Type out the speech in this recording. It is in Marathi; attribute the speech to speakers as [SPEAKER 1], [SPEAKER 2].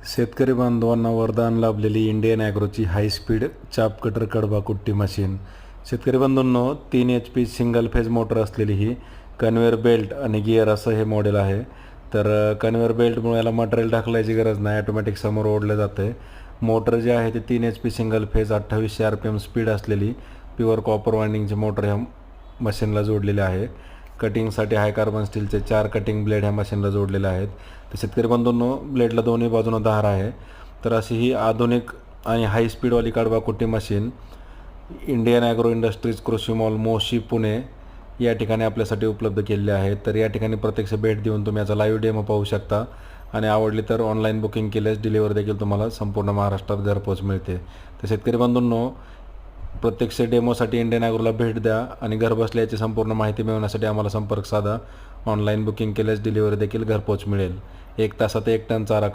[SPEAKER 1] शेतकरी बांधवांना वरदान लाभलेली इंडियन ॲग्रोची हाय स्पीड चाप कटर कडबा कुट्टी मशीन. शेतकरी बंधूंनो, 3 HP सिंगल फेज मोटर असलेली ही कन्व्हेअर बेल्ट आणि गिअर असं हे मॉडेल आहे. तर कन्व्हेअर बेल्टमुळे याला मटेरियल ढकलायची गरज नाही, ऑटोमॅटिक समोर ओढलं जातं. मोटर जे आहे ते 3 HP single phase 2800 RPM speed असलेली प्युअर कॉपर वाइंडिंगची मोटर ह्या मशीनला जोडलेली आहे. कटिंगसाठी हाय कार्बन स्टीलचे 4 कटिंग ब्लेड ह्या मशीनला जोडलेले आहेत. तर शेतकरी बंधूंनो, ब्लेडला दोन्ही बाजूनं धार आहे. तर अशी ही आधुनिक आणि हाय स्पीडवाली कडबा कुट्टी मशीन इंडियन ॲग्रो इंडस्ट्रीज कृषी मॉल मोशी पुणे या ठिकाणी आपल्यासाठी उपलब्ध केलेली आहे. तर या ठिकाणी प्रत्यक्ष भेट देऊन तुम्ही याचा लाईव्ह डेमो पाहू शकता आणि आवडली तर ऑनलाईन बुकिंग केल्यास डिलिव्हर देखील तुम्हाला संपूर्ण महाराष्ट्रात घरपोच मिळते. तर शेतकरी बंधूंनो, प्रत्यक्ष डेमोसाठी इंडियन ॲग्रोला भेट द्या आणि घरबसल्या याची संपूर्ण माहिती मिळवण्यासाठी आम्हाला संपर्क साधा. ऑनलाईन बुकिंग केल्यास डिलिव्हरी देखील घरपोच मिळेल. 1 तासात 1 टन चारा